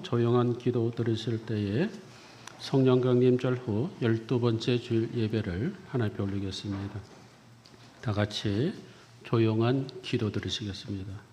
조용한 기도 들으실 때에 성령 강림절 후 12번째 주일 예배를 하나님께 올리겠습니다. 다 같이 조용한 기도 들으시겠습니다.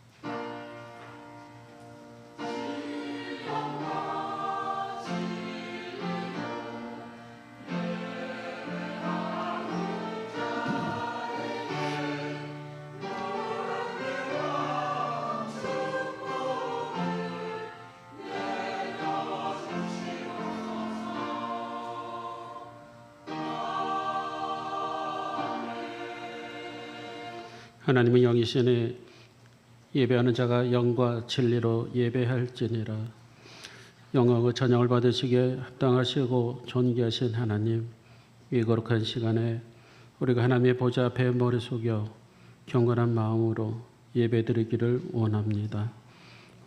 하나님은 영이시니 예배하는 자가 영과 진리로 예배할지니라. 영광과 찬양을 받으시기에 합당하시고 존귀하신 하나님, 이 거룩한 시간에 우리가 하나님의 보좌 앞에 머리 숙여 경건한 마음으로 예배드리기를 원합니다.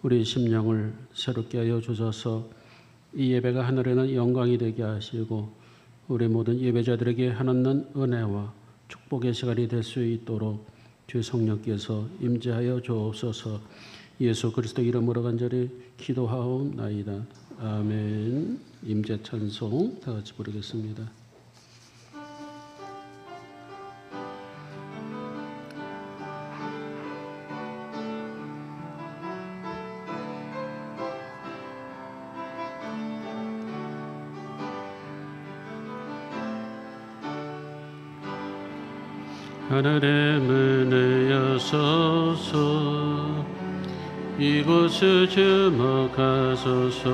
우리 심령을 새롭게 하여 주셔서 이 예배가 하늘에는 영광이 되게 하시고 우리 모든 예배자들에게 하나님 은혜와 축복의 시간이 될 수 있도록 주 성령께서 임재하여 주옵소서. 예수 그리스도 이름으로 간절히 기도하옵나이다. 아멘. 임재 찬송 다 같이 부르겠습니다. 하늘의 문을 여소서, 이곳을 주목하소서.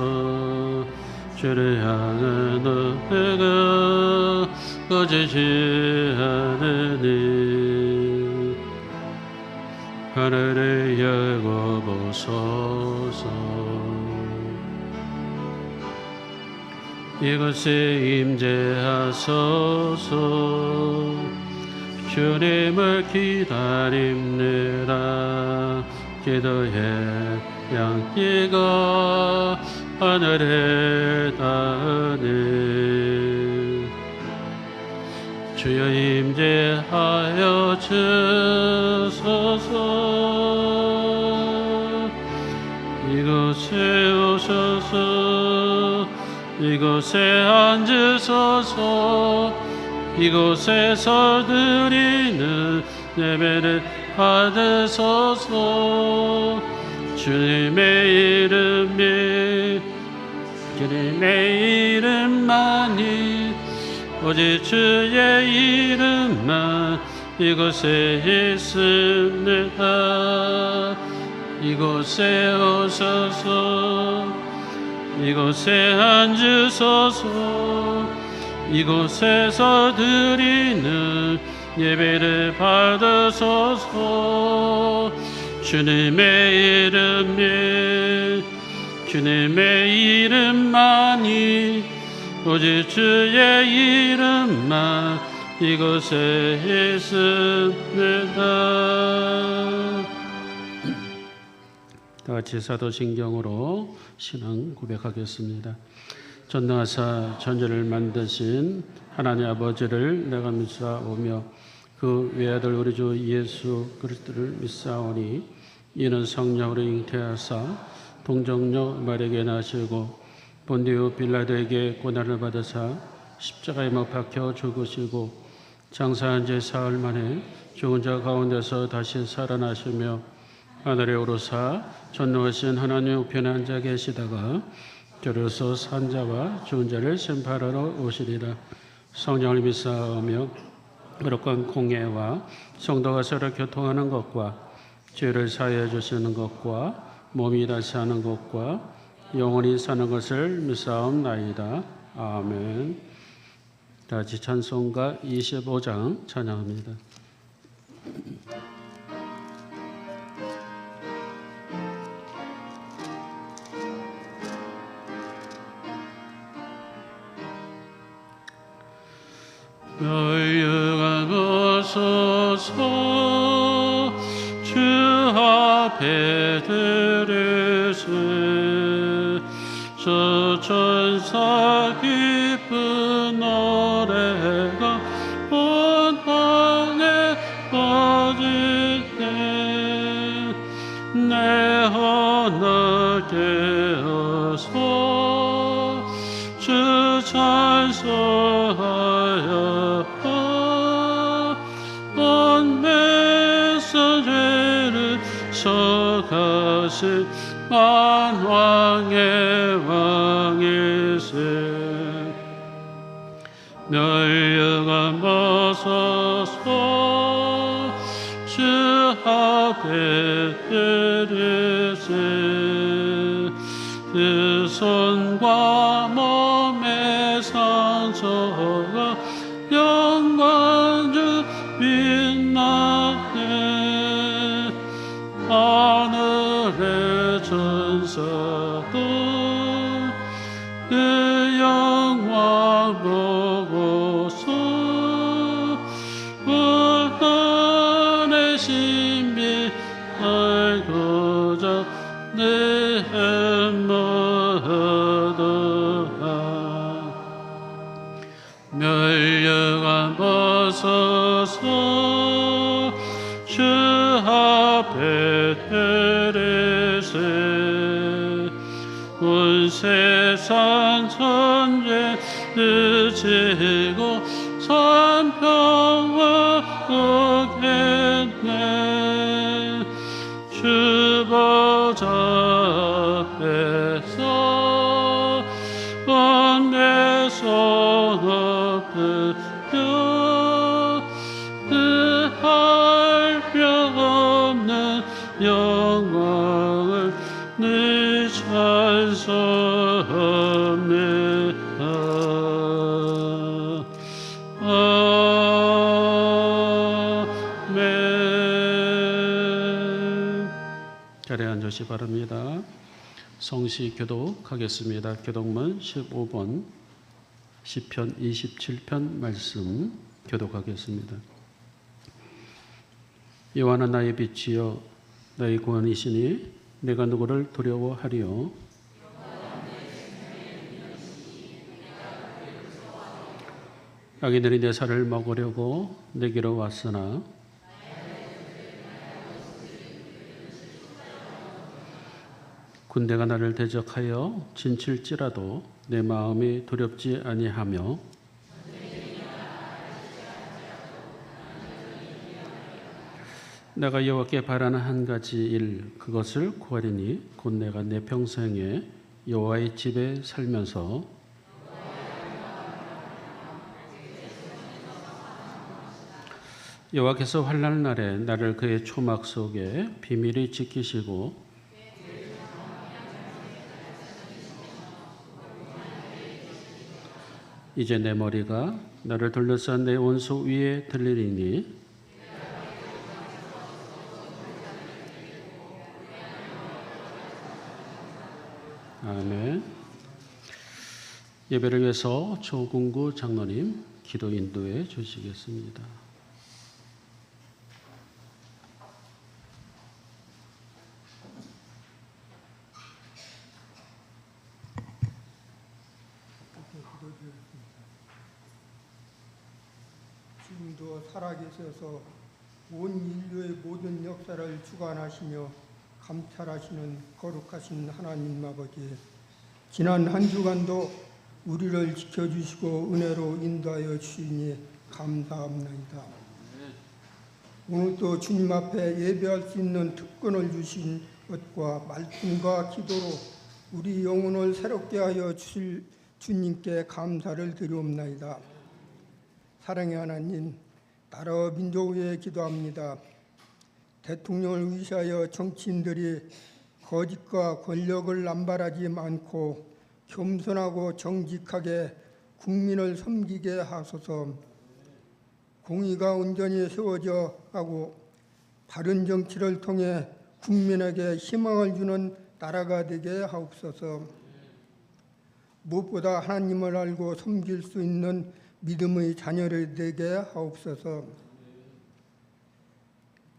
주를 향한 노래가 꺼지지 않으니 하늘을 열고 보소서. 이곳에 임재하소서. 주님을 기다립니다. 기도의 향기가 하늘에 닿으니 주여 임재하여 주소서. 이곳에 오셔서 이곳에 앉으소서. 이곳에서 드리는 예배를 받으소서. 주님의 이름만이 오직 주의 이름만 이곳에 있습니다. 이곳에 오셔서 이곳에 앉으소서. 이곳에서 드리는 예배를 받으소서. 주님의 이름만이 오직 주의 이름만 이곳에 있습니다. 다 같이 사도신경으로 신앙 고백하겠습니다. 전능하사 천지를 만드신 하나님 아버지를 내가 믿사오며 그 외아들 우리 주 예수 그리스도를 믿사오니 이는 성령으로 잉태하사 동정녀 마리아에게 나시고 본디오 빌라도에게 고난을 받으사 십자가에 못 박혀 죽으시고 장사한 지 사흘 만에 죽은 자 가운데서 다시 살아나시며 하늘에 오르사 전능하신 하나님 우편에 앉아 계시다가 저로서 산자와 죽은 자를 심판하러 오시리라. 성령을 믿사오며 거룩한 공예와 성도가 서로 교통하는 것과 죄를 사하여 주시는 것과 몸이 다시 하는 것과 영원히 사는 것을 믿사옵나이다. 아멘. 다 같이 찬송가 25장 찬양합니다. 열려가소서. 주 앞에 들으세. 저 천사 기쁜 노래가 온 땅에 퍼질 때 내 하나께 찬송하여 온 메시지를 서가신 만왕의 왕이세 멸류관 벗어서 주 앞에 드리세 그 손과 몸의 상처가 영광 주 빛나네 하늘의 천사도 그 영광 보고서 하늘의 신비 알고자 내 햄머더하 멸류관 벗어서 주 앞에 드리세 온 세상 천죄를 지고 산평화 얻겠네 주 보좌 앞에서 온 내 손 엎드려 그 한량없는 영광을 늘 찬송합니다. 아멘. 자리에 앉으시 바랍니다. 성시 교독하겠습니다. 교독문 15번 시편 27편 말씀 교독하겠습니다. 여호와는 나의 빛이요 나의 구원이시니 내가 누구를 두려워하리요. 악인들이 내 살을 먹으려고 내게로 왔으나 군대가 나를 대적하여 진칠지라도 내 마음이 두렵지 아니하며 내가 여호와께 바라는 한 가지 일 그것을 구하리니 곧 내가 내 평생에 여호와의 집에 살면서 여호와께서 환난 날에 나를 그의 초막 속에 비밀히 지키시고 이제 내 머리가 나를 둘러싼 내 원수 위에 들리리니 아멘. 예배를 위해서 조궁구 장로님 기도 인도해 주시겠습니다. 지금도 살아계셔서 온 인류의 모든 역사를 주관하시며 감찰하시는 거룩하신 하나님 아버지, 지난 한 주간도 우리를 지켜주시고 은혜로 인도하여 주시니 감사합니다. 오늘도 주님 앞에 예배할 수 있는 특권을 주신 것과 말씀과 기도로 우리 영혼을 새롭게 하여 주실 주님께 감사를 드리옵나이다. 사랑의 하나님, 나라 민족 위해 기도합니다. 대통령을 위시하여 정치인들이 거짓과 권력을 남발하지 않고 겸손하고 정직하게 국민을 섬기게 하소서. 공의가 온전히 세워져 가고 바른 정치를 통해 국민에게 희망을 주는 나라가 되게 하옵소서. 무엇보다 하나님을 알고 섬길 수 있는 믿음의 자녀를 되게 하옵소서.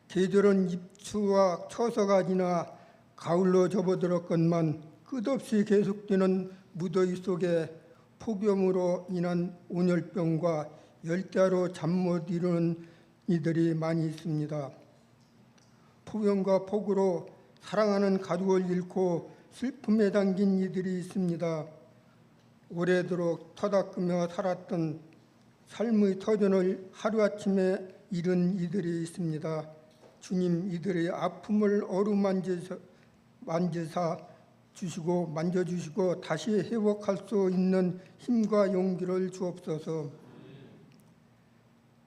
계절은 입추와 처서가 지나 가을로 접어들었건만 끝없이 계속되는 무더위 속에 폭염으로 인한 온열병과 열대야로 잠 못 이루는 이들이 많이 있습니다. 폭염과 폭우로 사랑하는 가족을 잃고 슬픔에 담긴 이들이 있습니다. 오래도록 터닦으며 살았던 삶의 터전을 하루아침에 잃은 이들이 있습니다. 주님, 이들의 아픔을 어루만지사 만져주시고 다시 회복할 수 있는 힘과 용기를 주옵소서.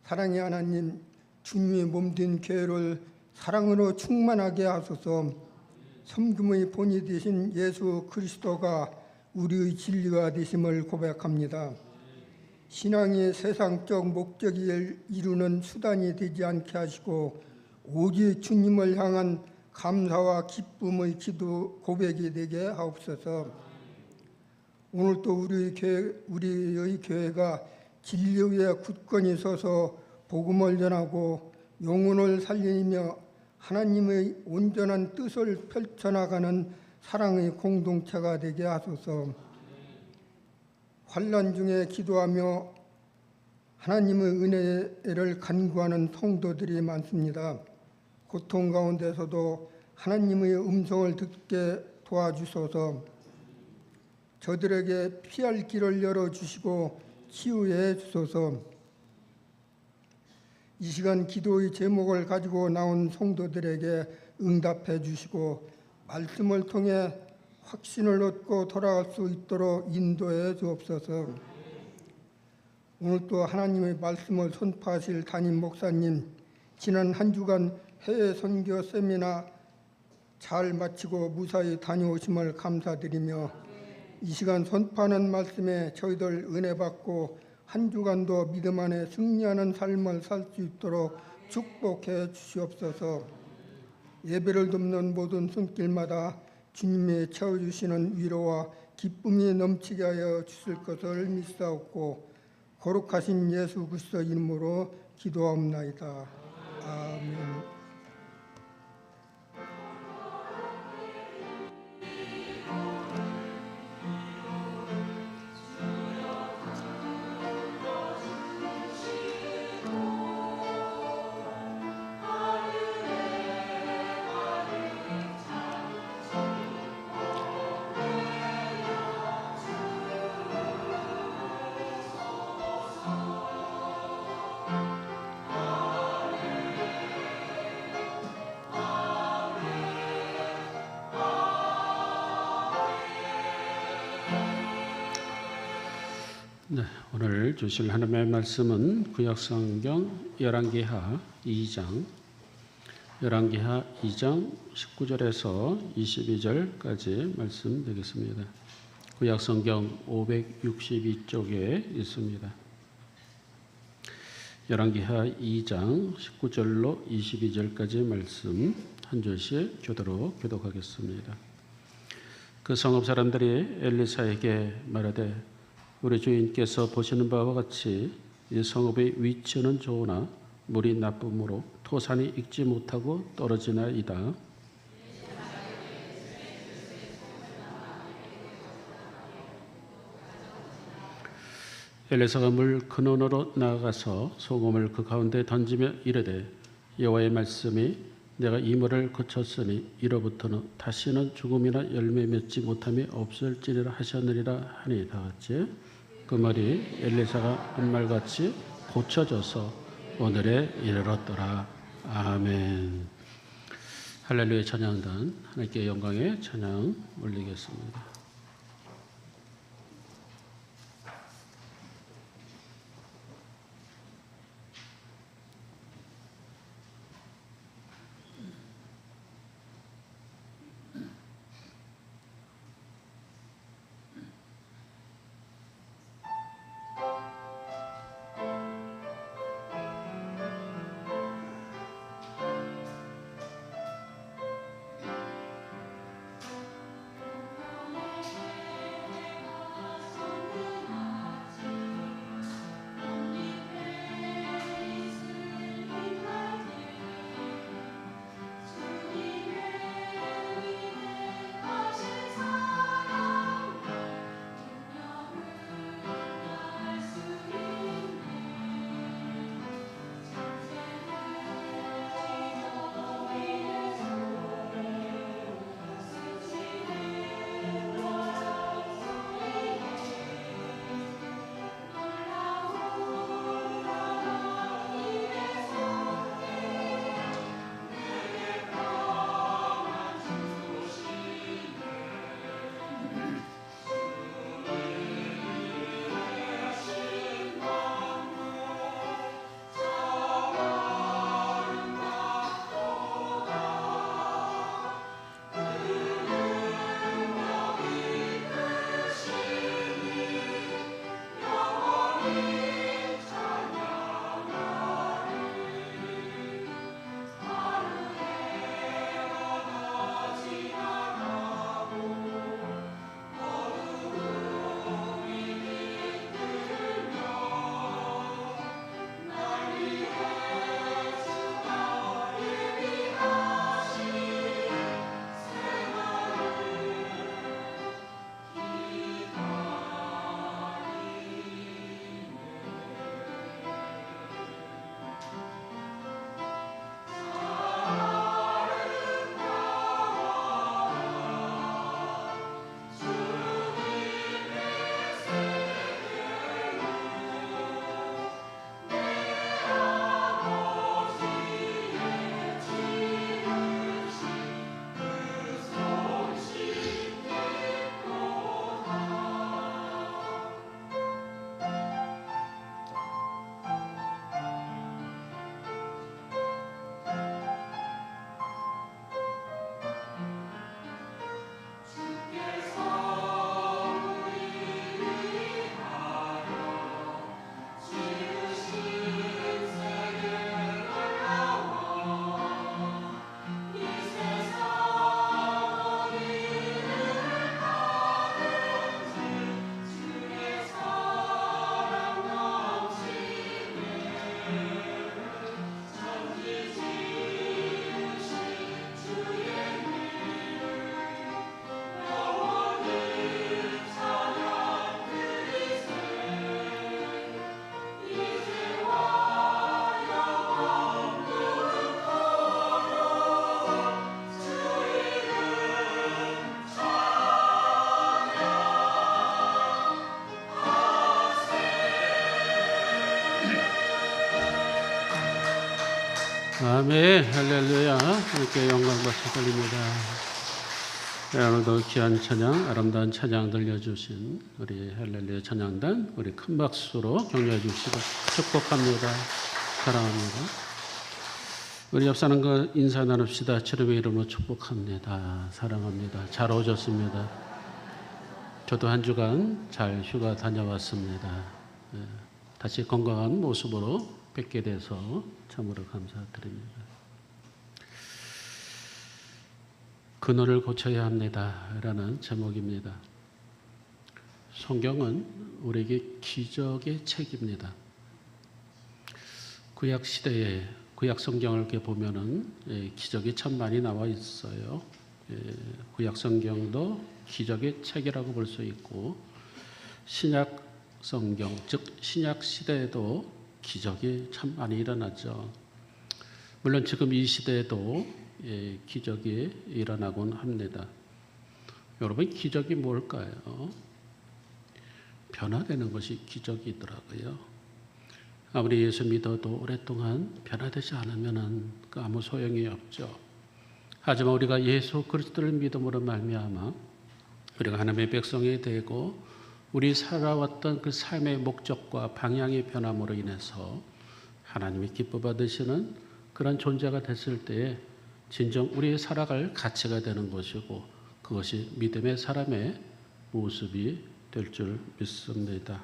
사랑의 하나님, 주님의 몸된 교회를 사랑으로 충만하게 하소서. 섬김의 본이 되신 예수 그리스도가 우리의 진리가 되심을 고백합니다. 신앙이 세상적 목적을 이루는 수단이 되지 않게 하시고 오직 주님을 향한 감사와 기쁨의 기도 고백이 되게 하옵소서. 오늘도 우리의 교회가 진리 위에 굳건히 서서 복음을 전하고 영혼을 살리며 하나님의 온전한 뜻을 펼쳐나가는 사랑의 공동체가 되게 하소서. 환난 중에 기도하며 하나님의 은혜를 간구하는 성도들이 많습니다. 고통 가운데서도 하나님의 음성을 듣게 도와주소서. 저들에게 피할 길을 열어주시고 치유해 주소서. 이 시간 기도의 제목을 가지고 나온 성도들에게 응답해 주시고 말씀을 통해 확신을 얻고 돌아갈 수 있도록 인도해 주옵소서. 오늘 또 하나님의 말씀을 선포하실 담임 목사님, 지난 한 주간 해외 선교 세미나 잘 마치고 무사히 다녀오심을 감사드리며 이 시간 선포하는 말씀에 저희들 은혜 받고 한 주간도 믿음 안에 승리하는 삶을 살 수 있도록 축복해 주시옵소서. 예배를 돕는 모든 손길마다 주님이 채워주시는 위로와 기쁨이 넘치게 하여 주실 것을 믿사옵고 거룩하신 예수 그리스도 이름으로 기도하옵나이다. 아멘. 네, 오늘 주실 하나님의 말씀은 구약성경 열왕기하 2장 19절에서 22절까지 말씀 되겠습니다. 구약성경 562쪽에 있습니다. 열왕기하 2장 19절로 22절까지 말씀 한 절씩 교독하겠습니다. 그 성읍 사람들이 엘리사에게 말하되 우리 주인께서 보시는 바와 같이 이 성읍의 위치는 좋으나 물이 나쁨으로 토산이 익지 못하고 떨어지나이다. 엘리사가 물 근원으로 나아가서 소금을 그 가운데 던지며 이르되 여호와의 말씀이 내가 이 물을 거쳤으니 이로부터는 다시는 죽음이나 열매 맺지 못함이 없을지니라 하셨느니라 하니 다 같이 그 말이 엘리사가 한 말같이 고쳐져서 오늘에 이르렀더라. 아멘. 할렐루야. 찬양단 하나님께 영광의 찬양 올리겠습니다. 아멘, 할렐루야. 이렇게 영광 받쳐 드립니다. 오늘도 귀한 찬양, 아름다운 찬양 들려주신 우리 할렐루야 찬양단, 우리 큰 박수로 격려해 주시고 축복합니다. 사랑합니다. 우리 옆 사람과 인사 나눕시다. 주님의 이름으로 축복합니다. 사랑합니다. 잘 오셨습니다. 저도 한 주간 잘 휴가 다녀왔습니다. 다시 건강한 모습으로 뵙게 돼서 참으로 감사드립니다. 근원을 고쳐야 합니다라는 제목입니다. 성경은 우리에게 기적의 책입니다. 구약 시대에 구약 성경을 이렇게 보면은 기적이 참 많이 나와 있어요. 구약 성경도 기적의 책이라고 볼 수 있고, 신약 성경 즉 신약 시대에도 기적이 참 많이 일어났죠. 물론 지금 이 시대에도 기적이 일어나곤 합니다. 여러분, 기적이 뭘까요? 변화되는 것이 기적이더라고요. 아무리 예수 믿어도 오랫동안 변화되지 않으면 아무 소용이 없죠. 하지만 우리가 예수 그리스도를 믿음으로 말미암아 우리가 하나님의 백성이 되고 우리 살아왔던 그 삶의 목적과 방향이 변함으로 인해서 하나님이 기뻐 받으시는 그런 존재가 됐을 때에 진정 우리의 살아갈 가치가 되는 것이고, 그것이 믿음의 사람의 모습이 될 줄 믿습니다.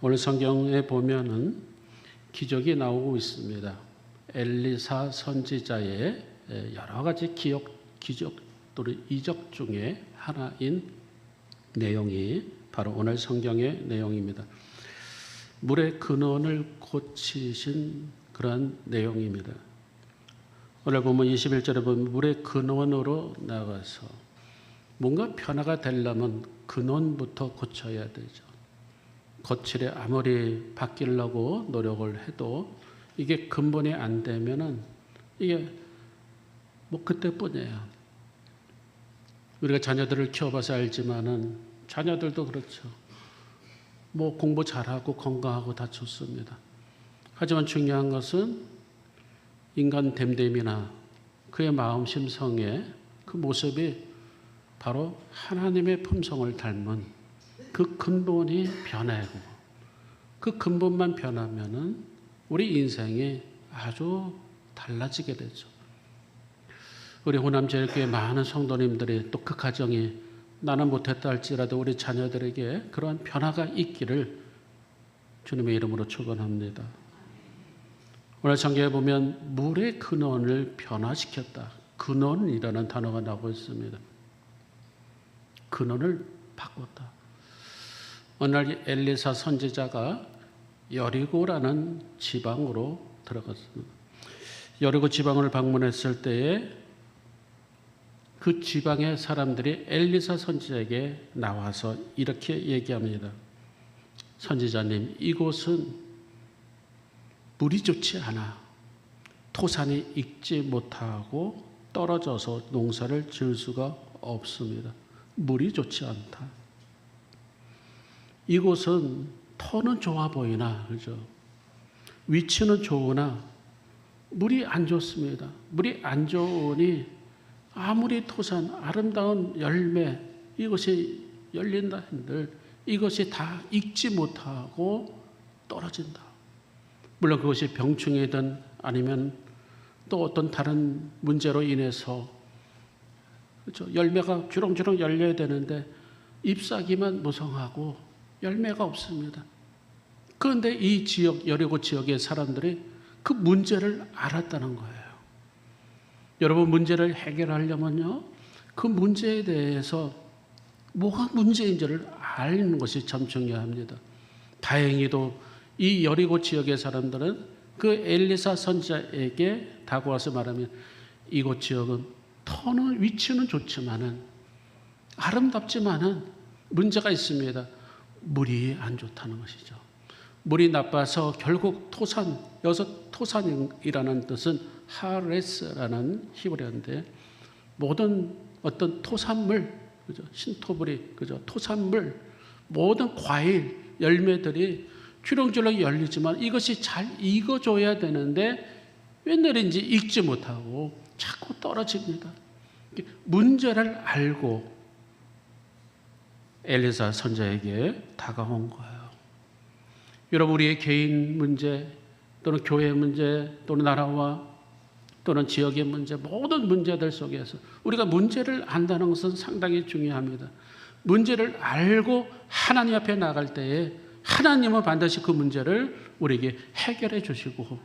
오늘 성경에 보면은 기적이 나오고 있습니다. 엘리사 선지자의 여러 가지 기적 또는 이적 중에 하나인 내용이 바로 오늘 성경의 내용입니다. 물의 근원을 고치신 그런 내용입니다. 오늘 보면 21절에 보면 물의 근원으로 나가서 뭔가 변화가 되려면 근원부터 고쳐야 되죠. 거칠에 아무리 바뀌려고 노력을 해도 이게 근본이 안 되면은 이게 뭐 그때뿐이에요. 우리가 자녀들을 키워봐서 알지만은 자녀들도 그렇죠. 뭐 공부 잘하고 건강하고 다 좋습니다. 하지만 중요한 것은 인간 됨됨이나 그의 마음 심성의 그 모습이 바로 하나님의 품성을 닮은 그 근본이 변하고, 그 근본만 변하면은 우리 인생이 아주 달라지게 되죠. 우리 호남제일교회 많은 성도님들이 또 그 가정이 나는 못했다 할지라도 우리 자녀들에게 그러한 변화가 있기를 주님의 이름으로 축원합니다. 오늘 성경에 보면 물의 근원을 변화시켰다. 근원이라는 단어가 나오고 있습니다. 근원을 바꿨다. 어느 날 엘리사 선지자가 여리고라는 지방으로 들어갔습니다. 여리고 지방을 방문했을 때에 그 지방의 사람들이 엘리사 선지자에게 나와서 이렇게 얘기합니다. 선지자님, 이곳은 물이 좋지 않아. 토산이 익지 못하고 떨어져서 농사를 지을 수가 없습니다. 물이 좋지 않다. 이곳은 터는 좋아 보이나, 그죠? 위치는 좋으나 물이 안 좋습니다. 물이 안 좋으니 아무리 토산, 아름다운 열매, 이것이 열린다 한들 이것이 다 익지 못하고 떨어진다. 물론 그것이 병충해든 아니면 또 어떤 다른 문제로 인해서, 그렇죠? 열매가 주렁주렁 열려야 되는데 잎사귀만 무성하고 열매가 없습니다. 그런데 이 지역, 여리고 지역의 사람들이 그 문제를 알았다는 거예요. 여러분, 문제를 해결하려면요, 그 문제에 대해서 뭐가 문제인지를 아는 것이 참 중요합니다. 다행히도 이 여리고 지역의 사람들은 그 엘리사 선지자에게 다가와서 말하면 이곳 지역은 터는 위치는 좋지만은 아름답지만은 문제가 있습니다. 물이 안 좋다는 것이죠. 물이 나빠서 결국 토산, 여기서 토산이라는 뜻은 하레스라는 히브리어인데 모든 어떤 토산물, 그죠? 신토불이, 그죠? 토산물, 모든 과일, 열매들이 주렁주렁 열리지만 이것이 잘 익어줘야 되는데 왜 내린지 읽지 못하고 자꾸 떨어집니다. 문제를 알고 엘리사 선지자에게 다가온 거예요. 여러분, 우리의 개인 문제 또는 교회 문제 또는 나라와 또는 지역의 문제, 모든 문제들 속에서 우리가 문제를 안다는 것은 상당히 중요합니다. 문제를 알고 하나님 앞에 나갈 때에 하나님은 반드시 그 문제를 우리에게 해결해 주시고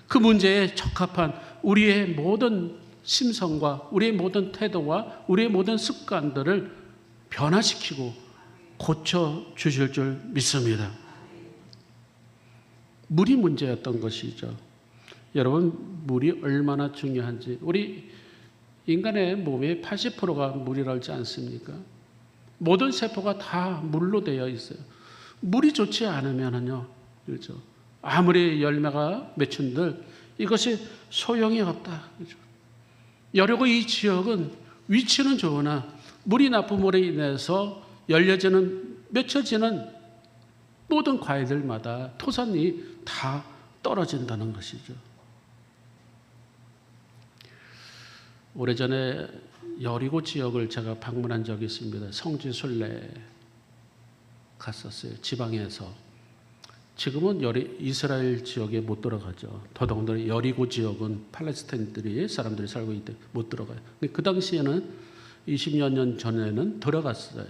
그 문제에 적합한 우리의 모든 심성과 우리의 모든 태도와 우리의 모든 습관들을 변화시키고 고쳐 주실 줄 믿습니다. 물이 문제였던 것이죠. 여러분, 물이 얼마나 중요한지, 우리 인간의 몸의 80%가 물이라고 하지 않습니까? 모든 세포가 다 물로 되어 있어요. 물이 좋지 않으면요, 그렇죠? 아무리 열매가 맺힌들 이것이 소용이 없다. 그렇죠? 여리고 이 지역은 위치는 좋으나 물이 나쁨으로 인해서 맺혀지는 모든 과일들마다 토산이 다 떨어진다는 것이죠. 오래전에 여리고 지역을 제가 방문한 적이 있습니다. 성지 순례 갔었어요. 지방에서. 지금은 이스라엘 지역에 못 들어가죠. 더더군다나 여리고 지역은 팔레스타인들이 사람들이 살고 있는데 못 들어가요. 근데 그 당시에는 20여 년 전에는 들어갔어요.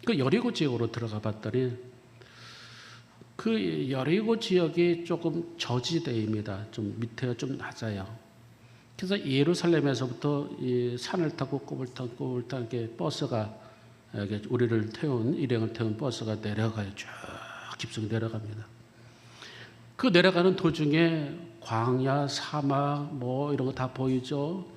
그 여리고 지역으로 들어가 봤더니 그 여리고 지역이 조금 저지대입니다. 좀 밑에가 좀 낮아요. 그래서 예루살렘에서부터 이 산을 타고 꼬불탕꼬불탕 버스가 우리를 일행을 태운 버스가 내려가요. 쭉 깊숙이 내려갑니다. 그 내려가는 도중에 광야, 사막 뭐 이런 거 다 보이죠.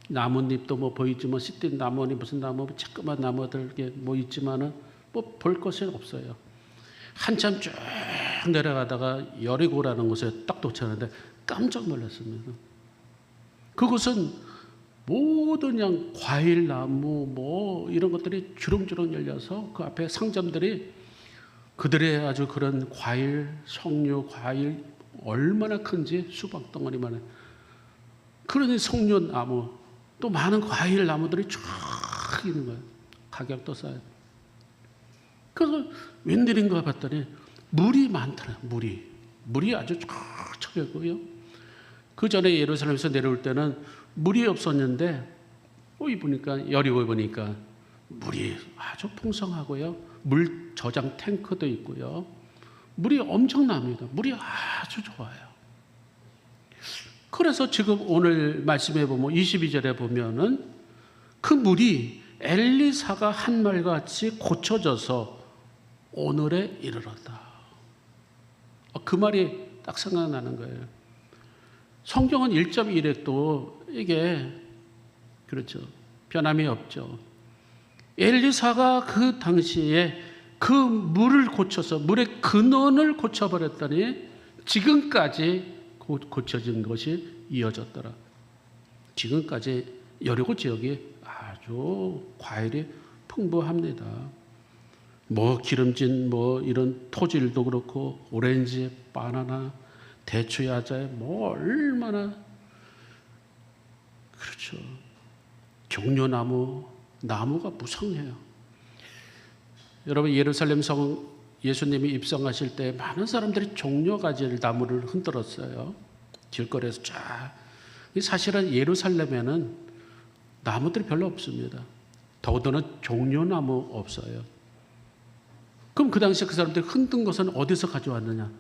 나뭇잎도 뭐 보이지, 뭐 씨띤 나무니 무슨 나무, 조그만 나무들 뭐 있지만은 뭐 볼 것이 없어요. 한참 쭉 내려가다가 여리고라는 곳에 딱 도착하는데 깜짝 놀랐습니다. 그곳은 모든 그냥 과일 나무 뭐 이런 것들이 주렁주렁 열려서 그 앞에 상점들이 그들의 아주 그런 과일, 석류, 과일 얼마나 큰지 수박 덩어리만 해. 그러니 석류 나무 또 많은 과일 나무들이 쫙 있는 거예요. 가격도 싸요. 그래서 웬일인가 봤더니 물이 많더라. 물이 아주 쫙 쳐있고요. 그 전에 예루살렘에서 내려올 때는 물이 없었는데 보니까 여리고에 보니까 물이 아주 풍성하고요. 물 저장 탱크도 있고요. 물이 엄청납니다. 물이 아주 좋아요. 그래서 지금 오늘 말씀해 보면 22절에 보면은 그 물이 엘리사가 한 말과 같이 고쳐져서 오늘에 이르렀다. 그 말이 딱 생각나는 거예요. 성경은 1.1핵도 이게 그렇죠. 변함이 없죠. 엘리사가 그 당시에 그 물을 고쳐서 물의 근원을 고쳐버렸더니 지금까지 고쳐진 것이 이어졌더라. 지금까지 여리고 지역이 아주 과일이 풍부합니다. 뭐 기름진 뭐 이런 토질도 그렇고 오렌지, 바나나, 대추, 야자에 뭐 얼마나 그렇죠. 나무가 무성해요. 여러분, 예루살렘 성 예수님이 입성하실 때 많은 사람들이 종려가지 나무를 흔들었어요. 길거리에서 쫙. 사실은 예루살렘에는 나무들이 별로 없습니다. 더군다나 종려나무 없어요. 그럼 그 당시에 그 사람들이 흔든 것은 어디서 가져왔느냐?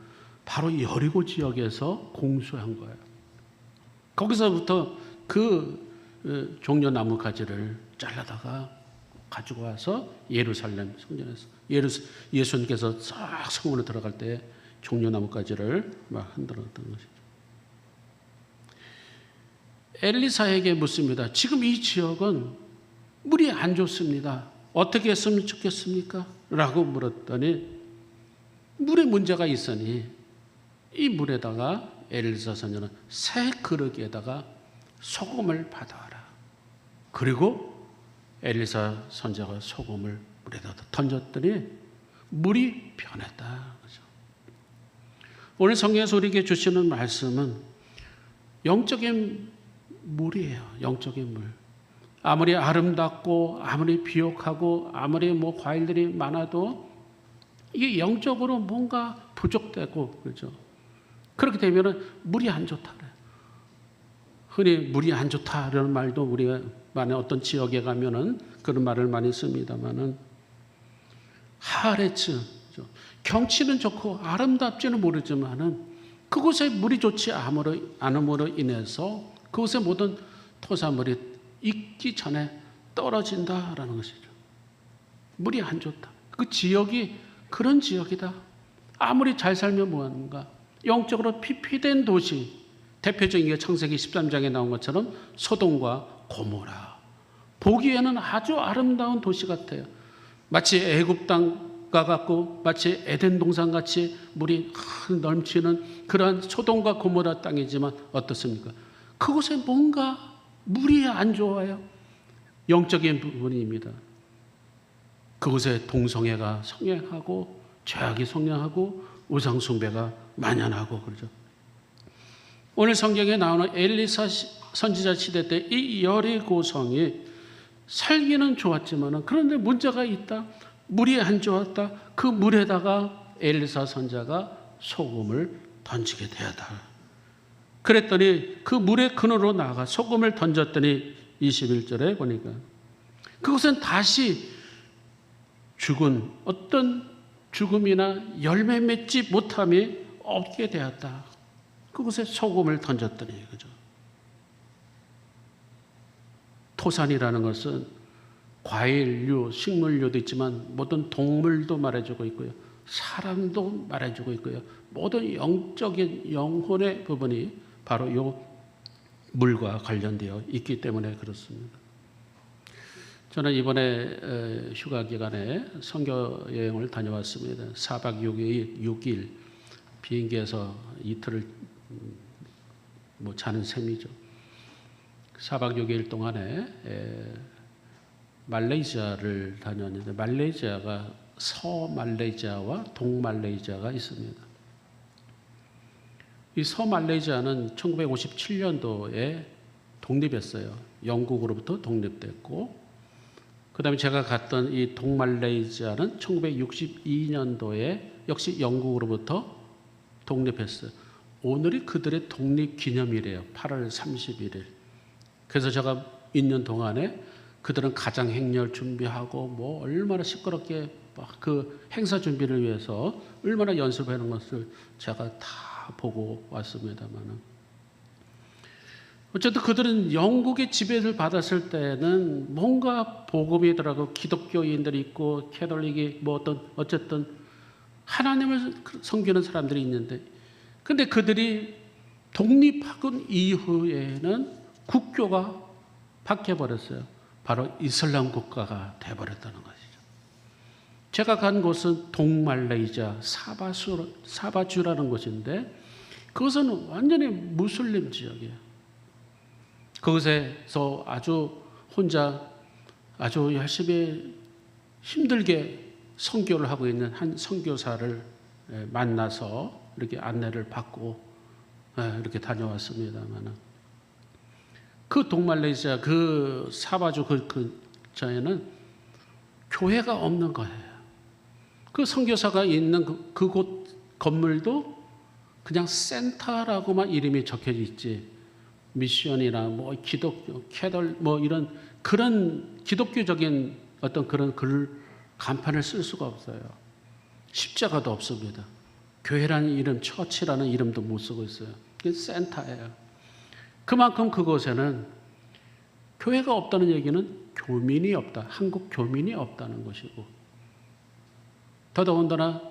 바로 여리고 지역에서 공수한 거예요. 거기서부터 그 종려나무 가지를 잘라다가 가지고 와서 예루살렘 성전에서 예수님께서 싹 성문에 들어갈 때 종려나무 가지를 막 흔들었던 것이죠. 엘리사에게 묻습니다. 지금 이 지역은 물이 안 좋습니다. 어떻게 했으면 좋겠습니까? 라고 물었더니 물에 문제가 있으니 이 물에다가 엘리사 선지자는 새 그릇에다가 소금을 받아와라. 그리고 엘리사 선지자가 소금을 물에다 던졌더니 물이 변했다. 그죠? 오늘 성경에서 우리에게 주시는 말씀은 영적인 물이에요. 영적인 물. 아무리 아름답고 아무리 비옥하고 아무리 뭐 과일들이 많아도 이게 영적으로 뭔가 부족되고 그렇죠. 그렇게 되면은 물이 안 좋다 그래요. 흔히 물이 안 좋다라는 말도 우리가 많은 어떤 지역에 가면은 그런 말을 많이 씁니다만은 하레츠 경치는 좋고 아름답지는 모르지만은 그곳에 물이 좋지 않음으로 인해서 그곳의 모든 토사물이 익기 전에 떨어진다라는 것이죠. 물이 안 좋다. 그 지역이 그런 지역이다. 아무리 잘 살면 뭐하는가. 영적으로 피폐된 도시. 대표적인 게 창세기 13장에 나온 것처럼 소돔과 고모라. 보기에는 아주 아름다운 도시 같아요. 마치 애굽 땅과 같고 마치 에덴 동산 같이 물이 넘치는 그러한 소돔과 고모라 땅이지만 어떻습니까? 그곳에 뭔가 물이 안 좋아요. 영적인 부분입니다. 그곳에 동성애가 성행하고 죄악이 성행하고 우상숭배가 만연하고 그러죠. 오늘 성경에 나오는 엘리사 선지자 시대 때 이 여리고성이 살기는 좋았지만 그런데 문제가 있다. 물이 안 좋았다. 그 물에다가 엘리사 선지자가 소금을 던지게 되었다. 그랬더니 그 물의 근원으로 나가 소금을 던졌더니 21절에 보니까 그것은 다시 죽은 어떤 죽음이나 열매 맺지 못함이 없게 되었다. 그곳에 소금을 던졌더니 그죠. 토산이라는 것은 과일류, 식물류도 있지만 모든 동물도 말해주고 있고요. 사람도 말해주고 있고요. 모든 영적인 영혼의 부분이 바로 이 물과 관련되어 있기 때문에 그렇습니다. 저는 이번에 휴가 기간에 선교 여행을 다녀왔습니다. 4박 6일 비행기에서 이틀을 자는 셈이죠. 4박 6일 동안에 말레이시아를 다녔는데 말레이시아가 서말레이시아와 동말레이시아가 있습니다. 이 서말레이시아는 1957년도에 독립했어요. 영국으로부터 독립됐고 그 다음에 제가 갔던 이 동말레이시아는 1962년도에 역시 영국으로부터 독립했어요. 오늘이 그들의 독립기념일이에요. 8월 31일. 그래서 제가 있는 동안에 그들은 가장 행렬 준비하고 뭐 얼마나 시끄럽게 그 행사 준비를 위해서 얼마나 연습하는 것을 제가 다 보고 왔습니다만은 어쨌든 그들은 영국의 지배를 받았을 때는 뭔가 복음이더라고 기독교인들이 있고 캐톨릭이 뭐 어쨌든 하나님을 섬기는 사람들이 있는데 근데 그들이 독립하고 이후에는 국교가 바뀌어버렸어요. 바로 이슬람 국가가 되어버렸다는 것이죠. 제가 간 곳은 동말레이시아 사바주라는 곳인데 그것은 완전히 무슬림 지역이에요. 그곳에서 혼자 아주 열심히 힘들게 선교를 하고 있는 한 선교사를 만나서 이렇게 안내를 받고 이렇게 다녀왔습니다만 그 동말레이시아 그 사바주 근처에는 교회가 없는 거예요. 그 선교사가 있는 그곳 건물도 그냥 센터라고만 이름이 적혀져 있지 미션이나 뭐 기독교, 캐덜 뭐 이런 그런 기독교적인 어떤 그런 간판을 쓸 수가 없어요. 십자가도 없습니다. 교회라는 이름, 처치라는 이름도 못 쓰고 있어요. 그게 센터예요. 그만큼 그곳에는 교회가 없다는 얘기는 교민이 없다. 한국 교민이 없다는 것이고 더더군다나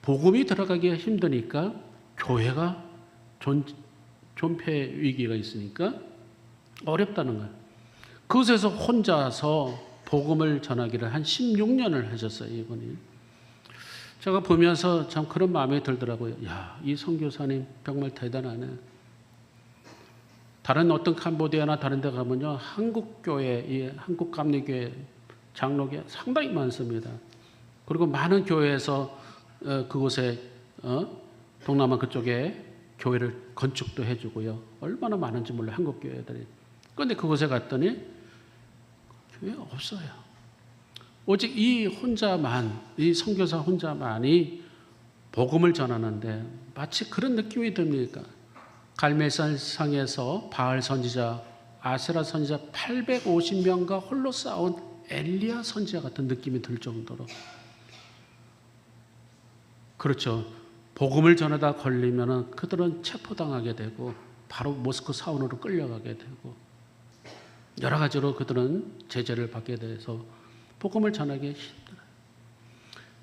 복음이 들어가기가 힘드니까 교회가 존폐 위기가 있으니까 어렵다는 거예요. 그곳에서 혼자서 복음을 전하기를 한 16년을 하셨어요. 이분이. 제가 보면서 참 그런 마음이 들더라고요. 야, 이 선교사님 정말 대단하네. 다른 어떤 캄보디아나 다른 데 가면요. 한국교회, 이 한국감리교회 장로교회 상당히 많습니다. 그리고 많은 교회에서 그곳에 동남아 그쪽에 교회를 건축도 해주고요. 얼마나 많은지 몰라요. 한국 교회들이. 그런데 그곳에 갔더니 교회 없어요. 오직 이 혼자만, 이 선교사 혼자만이 복음을 전하는데 마치 그런 느낌이 듭니까? 갈멜산상에서 바알 선지자, 아세라 선지자 850명과 홀로 싸운 엘리야 선지자 같은 느낌이 들 정도로. 그렇죠. 복음을 전하다 걸리면 그들은 체포당하게 되고 바로 모스크 사원으로 끌려가게 되고 여러 가지로 그들은 제재를 받게 돼서 복음을 전하기 힘들어요.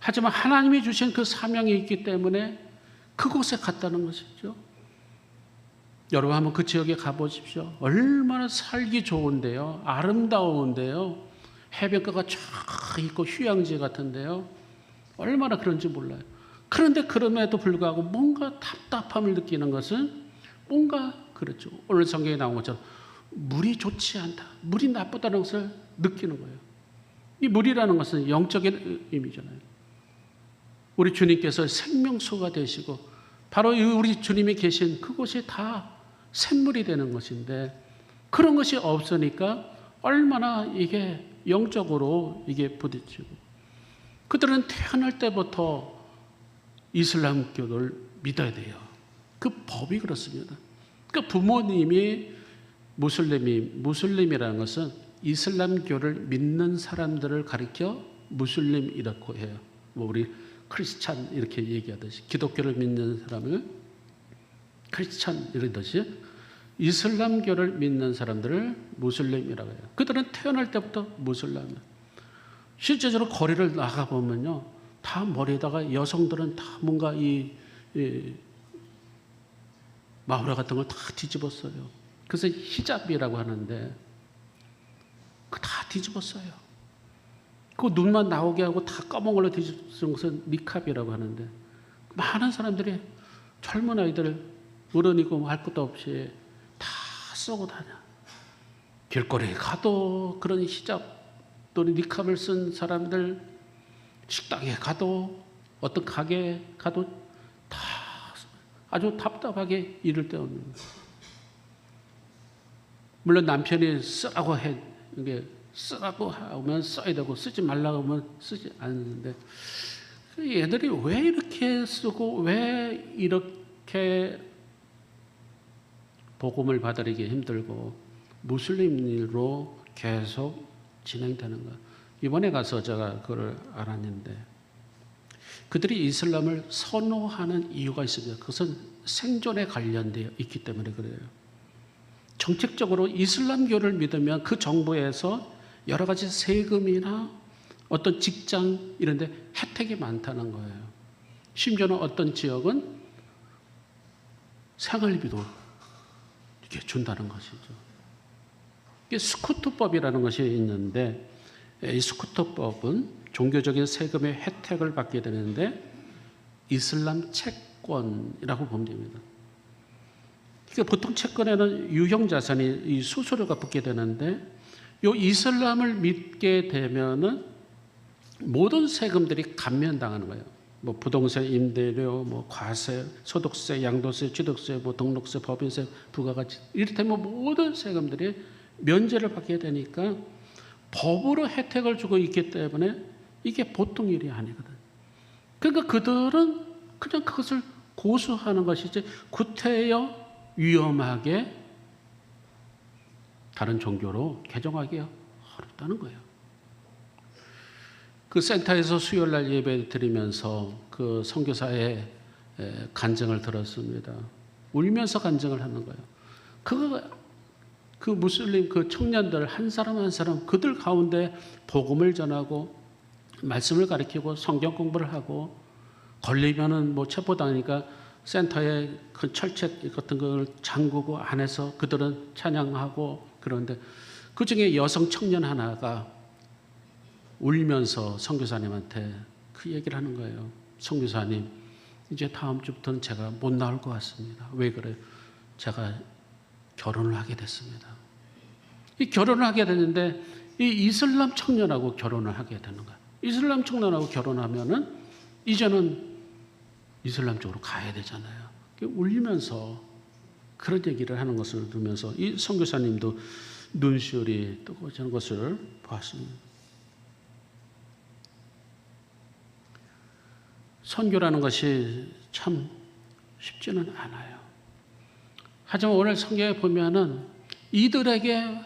하지만 하나님이 주신 그 사명이 있기 때문에 그곳에 갔다는 것이죠. 여러분 한번 그 지역에 가보십시오. 얼마나 살기 좋은데요. 아름다운데요. 해변가가 쫙 있고 휴양지 같은데요. 얼마나 그런지 몰라요. 그런데 그럼에도 불구하고 뭔가 답답함을 느끼는 것은 뭔가 그렇죠. 오늘 성경에 나온 것처럼 물이 좋지 않다. 물이 나쁘다는 것을 느끼는 거예요. 이 물이라는 것은 영적인 의미잖아요. 우리 주님께서 생명수가 되시고 바로 우리 주님이 계신 그곳이 다 샘물이 되는 것인데 그런 것이 없으니까 얼마나 이게 영적으로 이게 부딪히고 그들은 태어날 때부터 이슬람교를 믿어야 돼요. 그 법이 그렇습니다. 그 부모님이 무슬림이라는 것은 이슬람교를 믿는 사람들을 가리켜 무슬림이라고 해요. 뭐 우리 크리스찬 이렇게 얘기하듯이 기독교를 믿는 사람을 크리스찬 이러듯이 이슬람교를 믿는 사람들을 무슬림이라고 해요. 그들은 태어날 때부터 무슬림이에요. 실제적으로 거리를 나가 보면요, 다 머리에다가 여성들은 다 뭔가 이 마우라 같은 걸 다 뒤집었어요. 그래서 히잡이라고 하는데 그 다 뒤집었어요. 그 눈만 나오게 하고 다 검은 걸로 뒤집은 것은 니캅이라고 하는데 많은 사람들이 젊은 아이들 어른이고 할 것도 없이 다 쓰고 다녀. 길거리에 가도 그런 히잡 또는 니캅을 쓴 사람들, 식당에 가도 어떤 가게에 가도 다 아주 답답하게 이를 데 없는 거예요. 물론 남편이 쓰라고 해, 이게 쓰라고 하면 써야 되고 쓰지 말라고 하면 쓰지 않는데 얘들이 왜 이렇게 쓰고 왜 이렇게 복음을 받아들이기 힘들고 무슬림으로 계속 진행되는가. 이번에 가서 제가 그걸 알았는데 그들이 이슬람을 선호하는 이유가 있습니다. 그것은 생존에 관련되어 있기 때문에 그래요. 정책적으로 이슬람교를 믿으면 그 정부에서 여러 가지 세금이나 어떤 직장 이런 데 혜택이 많다는 거예요. 심지어는 어떤 지역은 생활비도 이렇게 준다는 것이죠. 이게 스쿠트법이라는 것이 있는데 이 스쿠트법은 종교적인 세금의 혜택을 받게 되는데 이슬람 채권이라고 보면 됩니다. 그러니까 보통 채권에는 유형자산이 이 수수료가 붙게 되는데 이 이슬람을 믿게 되면은 모든 세금들이 감면당하는 거예요. 뭐 부동산 임대료, 뭐 과세, 소득세, 양도세, 취득세, 뭐 등록세, 법인세, 부가가치 이를테면 모든 세금들이 면제를 받게 되니까 법으로 혜택을 주고 있기 때문에 이게 보통 일이 아니거든. 그러니까 그들은 그냥 그것을 고수하는 것이지 구태여 위험하게 다른 종교로 개종하기 어렵다는 거예요. 그 센터에서 수요일날 예배 드리면서 그 선교사의 간증을 들었습니다. 울면서 간증을 하는 거예요. 그 무슬림 그 청년들 한 사람 한 사람 그들 가운데 복음을 전하고 말씀을 가르치고 성경 공부를 하고 걸리면은 뭐 체포당하니까 센터에 그 철책 같은 걸 잠그고 안에서 그들은 찬양하고 그런데 그 중에 여성 청년 하나가 울면서 선교사님한테 그 얘기를 하는 거예요. 선교사님, 이제 다음 주부터는 제가 못 나올 것 같습니다. 왜 그래요? 제가 결혼을 하게 됐습니다. 이 결혼을 하게 되는데 이 이슬람 청년하고 결혼을 하게 되는 거예요. 이슬람 청년하고 결혼하면은 이제는 이슬람 쪽으로 가야 되잖아요. 울리면서 그런 얘기를 하는 것을 들으면서 이 선교사님도 눈시울이 뜨거워지는 것을 보았습니다. 선교라는 것이 참 쉽지는 않아요. 하지만 오늘 성경에 보면은 이들에게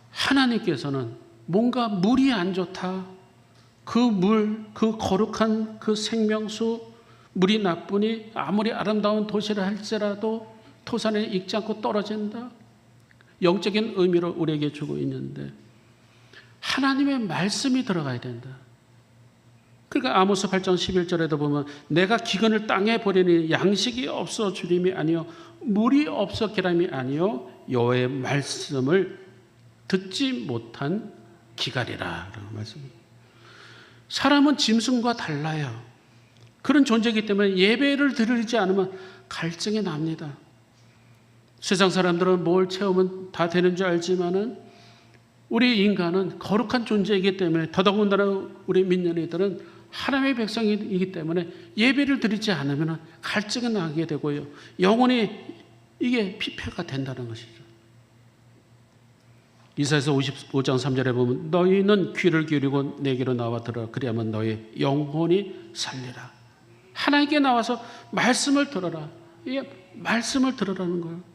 하나님께서는 뭔가 물이 안 좋다. 그 물, 그 거룩한 그 생명수, 물이 나쁘니 아무리 아름다운 도시를 할지라도 토산에 익지 않고 떨어진다. 영적인 의미로 우리에게 주고 있는데 하나님의 말씀이 들어가야 된다. 그러니까 아모스 8장 11절에도 보면 내가 기근을 땅에 버리니 양식이 없어 주림이 아니요 물이 없어 기람이 아니요 여호와의 말씀을 듣지 못한 기갈이라 라는 말씀입니다. 사람은 짐승과 달라요. 그런 존재이기 때문에 예배를 드리지 않으면 갈증이 납니다. 세상 사람들은 뭘 채우면 다 되는 줄 알지만은 우리 인간은 거룩한 존재이기 때문에 더더군다나 우리 민년이들은 하나님의 백성이기 때문에 예배를 드리지 않으면 갈증이 나게 되고요. 영혼이 이게 피폐가 된다는 것이죠. 이사야서 55장 3절에 보면 너희는 귀를 기울이고 내게로 나와 들어라. 그리하면 너희 영혼이 살리라. 하나님께 나와서 말씀을 들어라. 이게 말씀을 들으라는 거예요.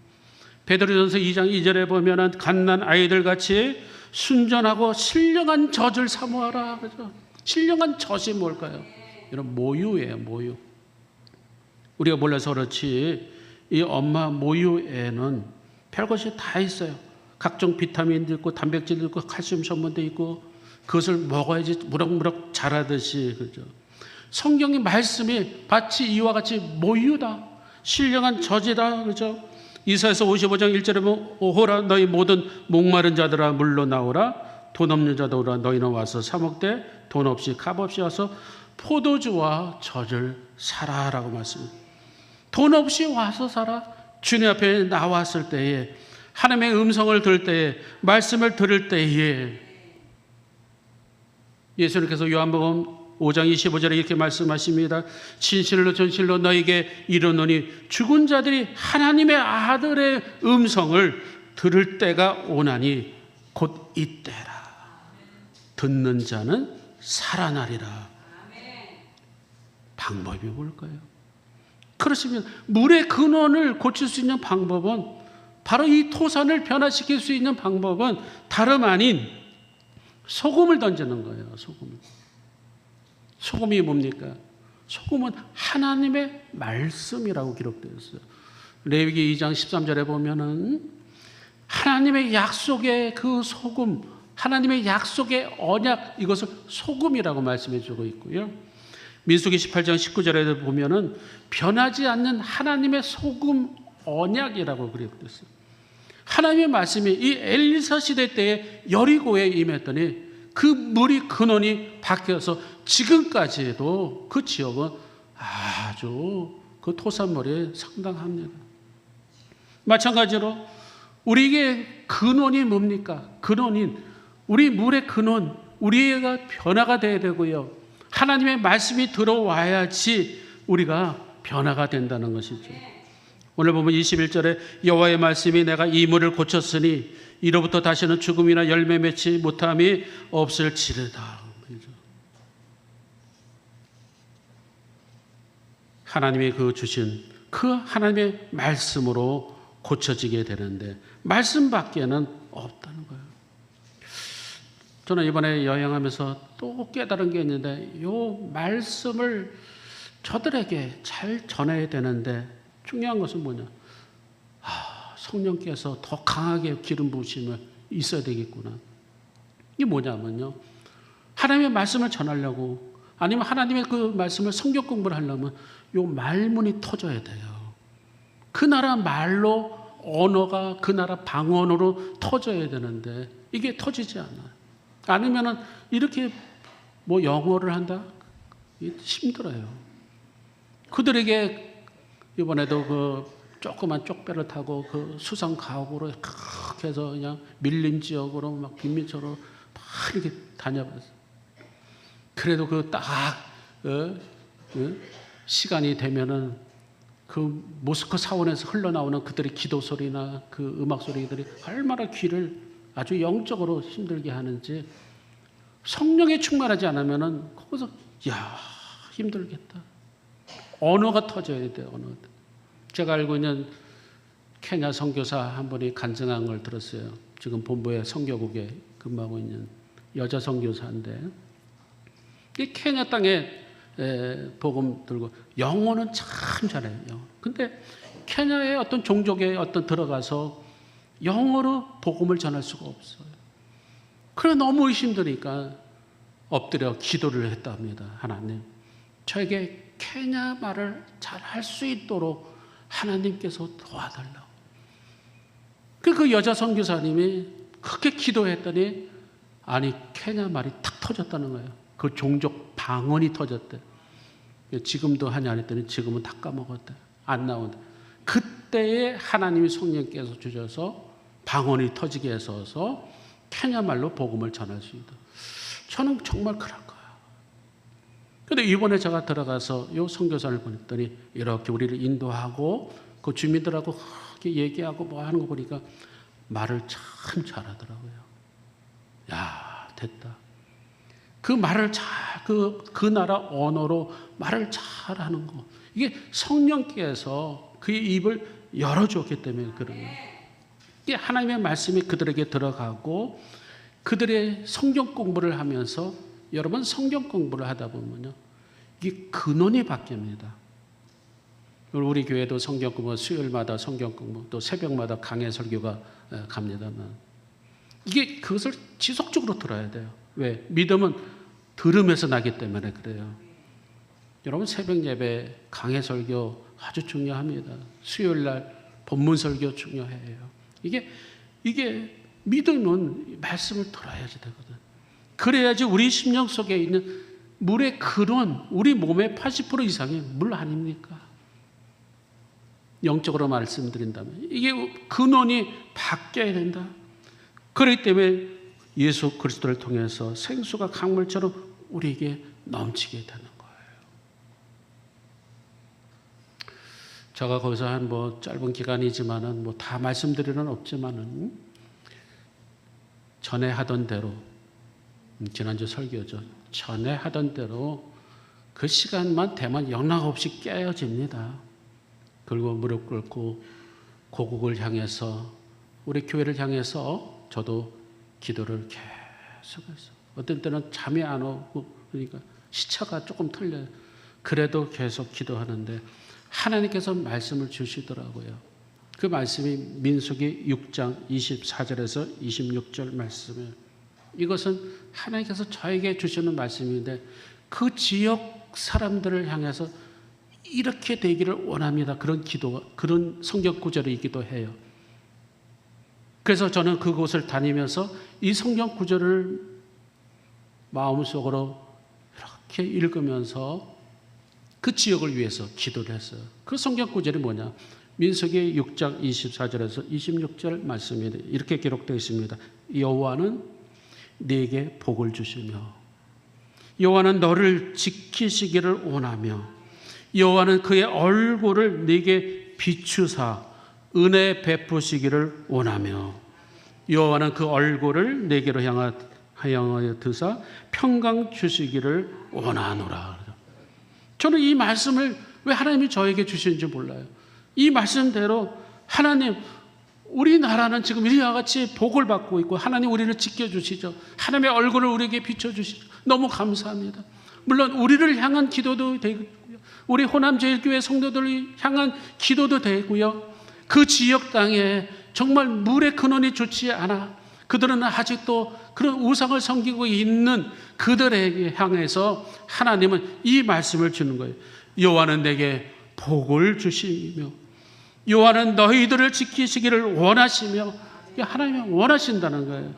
베드로전서 2장 2절에 보면 갓난 아이들 같이 순전하고 신령한 젖을 사모하라. 그죠? 신령한 젖이 뭘까요? 이런 모유예요. 모유. 우리가 몰라서 그렇지 이 엄마 모유에는 별것이 다 있어요. 각종 비타민도 있고 단백질도 있고 칼슘 성분도 있고 그것을 먹어야지 무럭무럭 자라듯이 그죠. 성경의 말씀이 마치 이와 같이 모유다. 신령한 젖이다. 그죠. 이사야서 55장 1절에 보면 오호라 너희 모든 목마른 자들아 물로 나오라. 돈 없는 자들아 너희는 와서 사 먹되 돈 없이 값 없이 와서 포도주와 젖을 사라라고 말씀합니다. 돈 없이 와서 사라. 주님 앞에 나왔을 때에 하나님의 음성을 들을 때에 말씀을 들을 때에 예수님께서 요한복음 5장 25절에 이렇게 말씀하십니다. 진실로 진실로 너에게 이르노니 죽은 자들이 하나님의 아들의 음성을 들을 때가 오나니 곧 이때라. 듣는 자는 살아나리라. 방법이 뭘까요? 그렇습니다. 물의 근원을 고칠 수 있는 방법은 바로 이 토산을 변화시킬 수 있는 방법은 다름 아닌 소금을 던지는 거예요. 소금이 뭡니까? 소금은 하나님의 말씀이라고 기록되어 있어요. 레위기 2장 13절에 보면은 하나님의 약속의 그 소금, 하나님의 약속의 언약, 이것을 소금이라고 말씀해 주고 있고요. 민수기 18장 19절에 보면은 변하지 않는 하나님의 소금 언약이라고 기록되어 있어요. 하나님의 말씀이 이 엘리사 시대 때에 여리고에 임했더니 그 물이 근원이 바뀌어서 지금까지도 그 지역은 아주 그 토산물이 상당합니다. 마찬가지로 우리에게 근원이 뭡니까? 근원인 우리 물의 근원, 우리가 변화가 돼야 되고요. 하나님의 말씀이 들어와야지 우리가 변화가 된다는 것이죠. 오늘 보면 21절에 여호와의 말씀이 내가 이 물을 고쳤으니 이로부터 다시는 죽음이나 열매 맺지 못함이 없을지르다. 하나님이 그 주신 그 하나님의 말씀으로 고쳐지게 되는데 말씀밖에는 없다는 거예요. 저는 이번에 여행하면서 또 깨달은 게 있는데 이 말씀을 저들에게 잘 전해야 되는데 중요한 것은 뭐냐? 성령께서 더 강하게 기름 부으심을 있어야 되겠구나. 이게 뭐냐면요. 하나님의 말씀을 전하려고 아니면 하나님의 그 말씀을 성경 공부를 하려면 요 말문이 터져야 돼요. 그 나라 말로 언어가 그 나라 방언으로 터져야 되는데 이게 터지지 않아요. 아니면은 이렇게 뭐 영어를 한다? 힘들어요. 그들에게 이번에도 그 조그만 쪽배를 타고 그 수상 가옥으로 크게 해서 그냥 밀림 지역으로 막 빈민처럼 막 이렇게 다녀봤어요. 그래도 그 딱 시간이 되면은 그 모스크 사원에서 흘러나오는 그들의 기도 소리나 그 음악 소리들이 얼마나 귀를 아주 영적으로 힘들게 하는지, 성령에 충만하지 않으면은 거기서 야 힘들겠다. 언어가 터져야 돼요. 언어. 제가 알고 있는 케냐 선교사 한 분이 간증한 걸 들었어요. 지금 본부의 선교국에 근무하고 있는 여자 선교사인데, 이 케냐 땅에 복음 들고 영어는 참 잘해요. 근데 케냐의 어떤 종족에 들어가서 영어로 복음을 전할 수가 없어요. 그래 너무 힘드니까 엎드려 기도를 했답니다. 하나님, 저에게 케냐 말을 잘 할 수 있도록 하나님께서 도와달라고. 그 여자 선교사님이 그렇게 기도했더니 아니 케냐 말이 탁 터졌다는 거예요. 그 종족 방언이 터졌대. 지금도 하냐 했더니 지금은 다 까먹었대. 안 나온다. 그때에 하나님이 성령께서 주셔서 방언이 터지게 해서 케냐 말로 복음을 전할 수 있다. 저는 정말 그럴 거예요. 근데 이번에 제가 들어가서 이 선교사를 보냈더니 이렇게 우리를 인도하고 그 주민들하고 이렇게 얘기하고 뭐 하는 거 보니까 말을 참 잘하더라고요. 야, 됐다. 그 말을 그 나라 언어로 말을 잘하는 거. 이게 성령께서 그의 입을 열어주었기 때문에 그런 거예요. 이게 하나님의 말씀이 그들에게 들어가고 그들의 성경 공부를 하면서, 여러분 성경 공부를 하다 보면요, 이게 근원이 바뀝니다. 우리 교회도 성경 공부, 수요일마다 성경 공부, 또 새벽마다 강해 설교가 갑니다만, 이게 그것을 지속적으로 들어야 돼요. 왜? 믿음은 들으면서 나기 때문에 그래요. 여러분 새벽 예배, 강해 설교 아주 중요합니다. 수요일 날 본문 설교 중요해요. 이게 믿음은 말씀을 들어야지 되거든. 그래야지 우리 심령 속에 있는 물의 근원, 우리 몸의 80% 이상이 물 아닙니까? 영적으로 말씀드린다면 이게 근원이 바뀌어야 된다. 그렇기 때문에 예수 그리스도를 통해서 생수가 강물처럼 우리에게 넘치게 되는 거예요. 제가 거기서 한 짧은 기간이지만은 다 말씀드리는 없지만은 전에 하던 대로, 지난주 설교죠. 전에 하던 대로 그 시간만 되면 영락없이 깨어집니다. 그리고 무릎 꿇고 고국을 향해서, 우리 교회를 향해서 저도 기도를 계속해서, 어떤 때는 잠이 안 오고 그러니까 시차가 조금 틀려요. 그래도 계속 기도하는데 하나님께서 말씀을 주시더라고요. 그 말씀이 민수기 6장 24절에서 26절 말씀이에요. 이것은 하나님께서 저에게 주시는 말씀인데 그 지역 사람들을 향해서 이렇게 되기를 원합니다. 그런 기도가, 그런 성경 구절이기도 해요. 그래서 저는 그곳을 다니면서 이 성경 구절을 마음속으로 이렇게 읽으면서 그 지역을 위해서 기도를 했어요. 그 성경 구절이 뭐냐? 민수기 6장 24절에서 26절 말씀이 이렇게 기록되어 있습니다. 여호와는 네게 복을 주시며 여호와는 너를 지키시기를 원하며 여호와는 그의 얼굴을 네게 비추사 은혜 베푸시기를 원하며 여호와는 그 얼굴을 네게로 향하여 드사 평강 주시기를 원하노라. 저는 이 말씀을 왜 하나님이 저에게 주시는지 몰라요. 이 말씀대로 하나님, 우리나라는 지금 이와 같이 복을 받고 있고 하나님 우리를 지켜주시죠. 하나님의 얼굴을 우리에게 비춰주시죠. 너무 감사합니다. 물론 우리를 향한 기도도 되고요. 우리 호남제일교회 성도들을 향한 기도도 되고요. 그 지역 땅에 정말 물의 근원이 좋지 않아 그들은 아직도 그런 우상을 섬기고 있는 그들에게 향해서 하나님은 이 말씀을 주는 거예요. 여호와는 내게 복을 주시며 여호와는 너희들을 지키시기를 원하시며, 하나님이 원하신다는 거예요.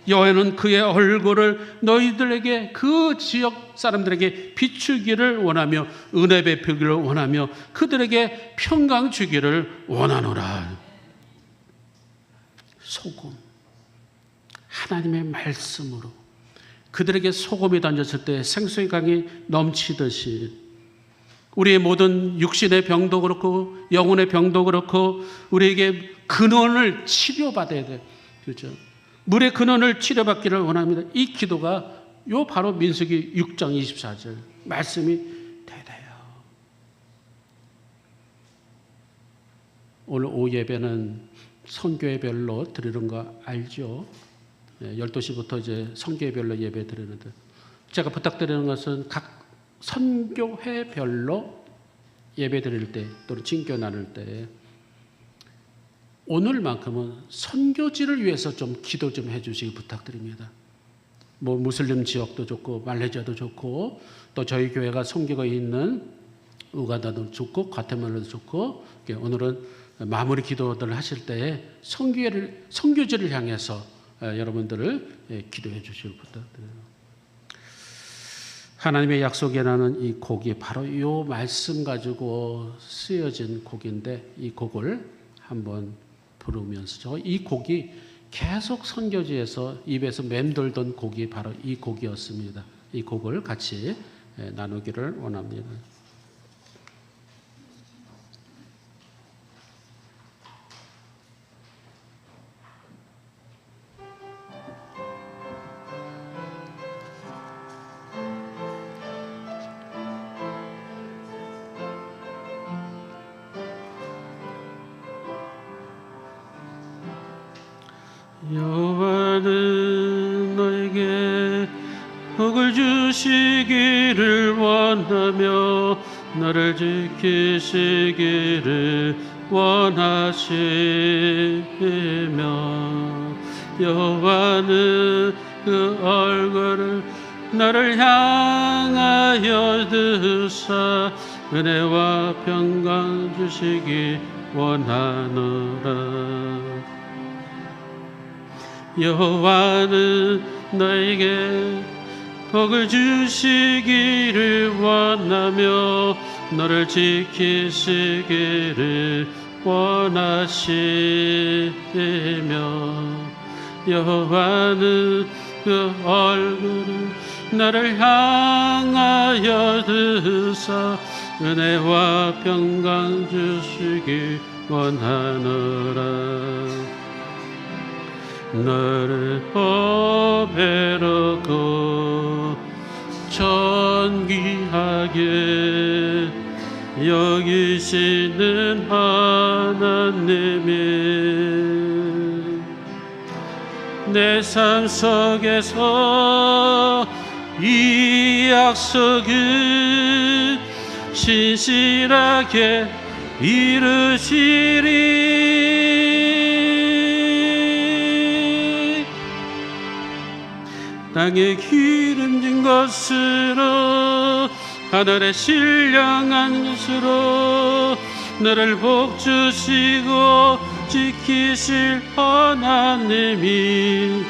여호와는 그의 얼굴을 너희들에게, 그 지역 사람들에게 비추기를 원하며 은혜 베푸기를 원하며 그들에게 평강 주기를 원하노라. 소금, 하나님의 말씀으로 그들에게 소금이 던졌을 때 생수의 강이 넘치듯이 우리의 모든 육신의 병도 그렇고 영혼의 병도 그렇고 우리에게 근원을 치료받아야 돼. 그렇죠? 물의 근원을 치료받기를 원합니다. 이 기도가 요 바로 민수기 6장 24절 말씀이 되대요. 오늘 오후 예배는 선교회별로 드리는 거 알죠? 12시부터 이제 선교회별로 예배 드리는데 제가 부탁드리는 것은 각 선교회별로 예배 드릴 때 또는 징교 나눌 때 오늘만큼은 선교지를 위해서 좀 기도 좀 해주시기 부탁드립니다. 뭐 무슬림 지역도 좋고 말레이시아도 좋고 또 저희 교회가 선교가 있는 우간다도 좋고 과테말라도 좋고 오늘은 마무리 기도를 하실 때에 선교지를 향해서 여러분들을 기도해 주시길 부탁드려요. 하나님의 약속이라는 이 곡이 바로 이 말씀 가지고 쓰여진 곡인데 이 곡을 한번 부르면서 이 곡이 계속 선교지에서 입에서 맴돌던 곡이 바로 이 곡이었습니다. 이 곡을 같이 나누기를 원합니다. 여호와는 너에게 복을 주시기를 원하며 너를 지키시기를 원하시며 여호와는 그 얼굴을 너를 향하여 드사 은혜와 평강 주시기 원하노라. 여호와는 너에게 복을 주시기를 원하며 너를 지키시기를 원하시며 여호와는 그 얼굴을 너를 향하여 드사 은혜와 평강 주시기 원하노라. 너를 보배롭고 존귀하게 여기시는 하나님이 내 삶 속에서 이 약속을 신실하게 이루시리. 땅에 기름진 것으로 하늘에 신령한 것으로 너를 복주시고 지키실 하나님이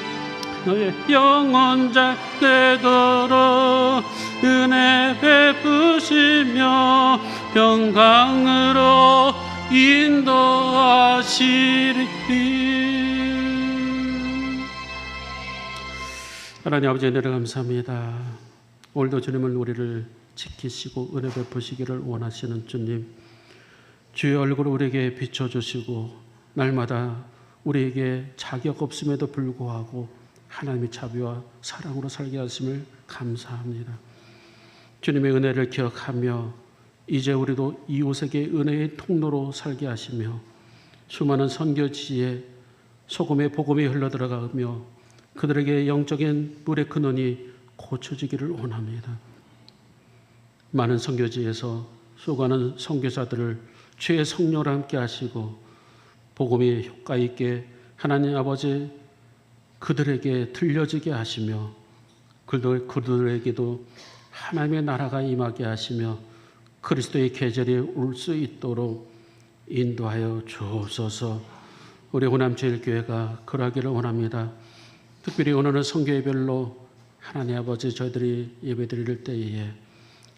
너의 영혼 잘 되도록 은혜 베푸시며 평강으로 인도하시리. 하나님 아버지 은혜를 감사합니다. 오늘도 주님은 우리를 지키시고 은혜 베푸시기를 원하시는 주님, 주의 얼굴을 우리에게 비춰주시고 날마다 우리에게 자격 없음에도 불구하고 하나님의 자비와 사랑으로 살게 하심을 감사합니다. 주님의 은혜를 기억하며 이제 우리도 이웃에게 은혜의 통로로 살게 하시며 수많은 선교지에 소금의 복음이 흘러들어가며 그들에게 영적인 물의 근원이 고쳐지기를 원합니다. 많은 선교지에서 수고하는 선교사들을 주의 성령으로 함께 하시고 복음이 효과 있게 하나님 아버지 그들에게 들려지게 하시며 그들에게도 하나님의 나라가 임하게 하시며 그리스도의 계절이 올 수 있도록 인도하여 주옵소서. 우리 호남제일교회가 그러하기를 원합니다. 특별히 오늘은 선교회별로 하나님 아버지 저희들이 예배드릴 때에